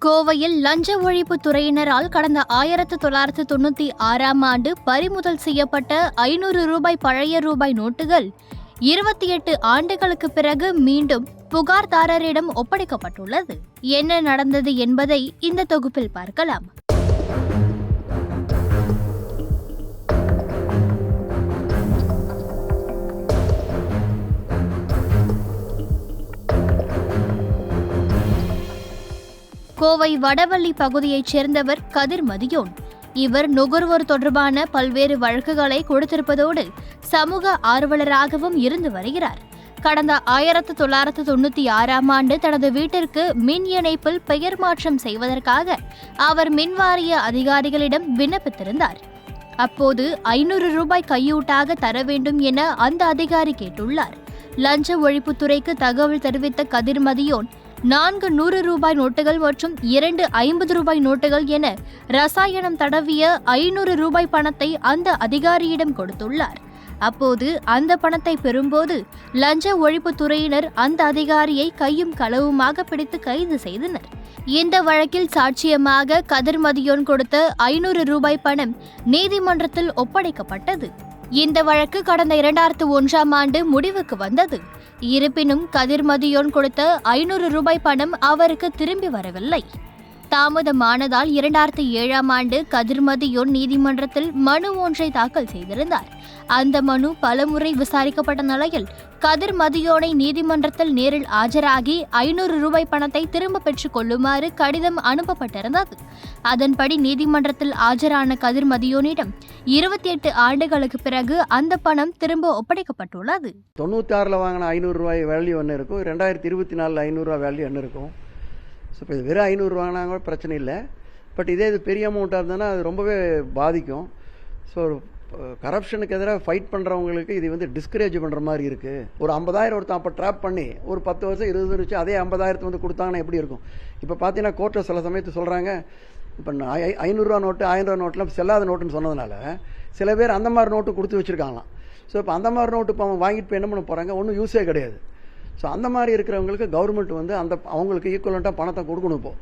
கோவையில் லஞ்ச ஒழிப்பு துறையினரால் கடந்த 1996ஆம் ஆண்டு பறிமுதல் செய்யப்பட்ட 500 ரூபாய் பழைய ரூபாய் நோட்டுகள் 28 ஆண்டுகளுக்கு பிறகு மீண்டும் புகார்தாரரிடம் ஒப்படைக்கப்பட்டுள்ளது. என்ன நடந்தது என்பதை இந்த தொகுப்பில் பார்க்கலாம். கோவை வடவள்ளி பகுதியைச் சேர்ந்தவர் கதிர் மதியோன். இவர் நுகர்வோர் தொடர்பான பல்வேறு வழக்குகளை கொடுத்திருப்பதோடு சமூக ஆர்வலராகவும் இருந்து வருகிறார். கடந்த 1996ஆம் ஆண்டு தனது வீட்டிற்கு மின் இணைப்பில் பெயர் மாற்றம் செய்வதற்காக அவர் மின்வாரிய அதிகாரிகளிடம் விண்ணப்பித்திருந்தார். அப்போது 500 ரூபாய் கையூட்டாக தர வேண்டும் என அந்த அதிகாரி கேட்டுள்ளார். லஞ்ச ஒழிப்புத்துறைக்கு தகவல் தெரிவித்த கதிர் மதியோன் 4 100 ரூபாய் நோட்டுகள் மற்றும் 2 50 ரூபாய் நோட்டுகள் என ரசாயனம் தடவிய 500 ரூபாய் பணத்தை அந்த அதிகாரியிடம் கொடுத்துள்ளார். அப்போது அந்த பணத்தை பெறும்போது லஞ்ச ஒழிப்புத்துறையினர் அந்த அதிகாரியை கையும் களவுமாக பிடித்து கைது செய்தனர். இந்த வழக்கில் சாட்சியமாக கதிர் மதியோன் கொடுத்த 500 ரூபாய் பணம் நீதிமன்றத்தில் ஒப்படைக்கப்பட்டது. இந்த வழக்கு கடந்த 2001ஆம் ஆண்டு முடிவுக்கு வந்தது. இருப்பினும் கதிர் மதியோன் கொடுத்த 500 ரூபாய் பணம் அவருக்கு திரும்பி வரவில்லை. தாமதமானதால் 2007ஆம் ஆண்டு கதிர் மதியோன் நீதிமன்றத்தில் மனு ஒன்றை தாக்கல் செய்திருந்தார். அந்த மனு பலமுறை விசாரிக்கப்பட்ட நிலையில் கதிர் மதியோனை நீதிமன்றத்தில் நேரில் ஆஜராகி 500 ரூபாய் பணத்தை திரும்ப பெற்றுக் கொள்ளுமாறு கடிதம் அனுப்பப்பட்டிருந்தது. அதன்படி நீதிமன்றத்தில் ஆஜரான கதிர் மதியோனிடம் 28 ஆண்டுகளுக்கு பிறகு அந்த பணம் திரும்ப ஒப்படைக்கப்பட்டுள்ளது. 96ல் வாங்கின 500 ரூபாய் வேல்யூ ஒன்று இருக்கும், 2024 500 ரூபாய் வேல்யூ ஒன்று இருக்கும். ஸோ இப்போ இது வெறும் 500 வாங்கினாங்க பிரச்சனை இல்லை. பட் இதே இது பெரிய அமௌண்ட்டாக இருந்ததுன்னா அது ரொம்பவே பாதிக்கும். ஸோ கரப்ஷனுக்கு எதிராக ஃபைட் பண்ணுறவங்களுக்கு இது வந்து டிஸ்கரேஜ் பண்ணுற மாதிரி இருக்குது. ஒரு 50,000 ஒருத்தன் அப்போ ட்ராப் பண்ணி ஒரு 10 வருஷம் 20 வருஷம் வச்சு அதே 50,000 வந்து கொடுத்தாங்கன்னா எப்படி இருக்கும்? இப்போ பார்த்தீங்கன்னா கோர்ட்டில் சில சமயத்து சொல்கிறாங்க, இப்போ 500 ரூபா நோட்டு 1000 ரூபா நோட்டுலாம் செல்லாத நோட்டுன்னு சொன்னதுனால சில பேர் அந்த மாதிரி நோட்டு கொடுத்து வச்சுருக்காங்களாம். ஸோ இப்போ அந்த மாதிரி நோட்டு இப்போ அவங்க வாங்கிட்டு போய் என்ன பண்ண போகிறாங்க? ஒன்றும் யூஸே கிடையாது. ஸோ அந்த மாதிரி இருக்கிறவங்களுக்கு கவர்மெண்ட் வந்து அவங்களுக்கு ஈக்குவலண்ட்டாக பணத்தை கொடுக்கணும். இப்போ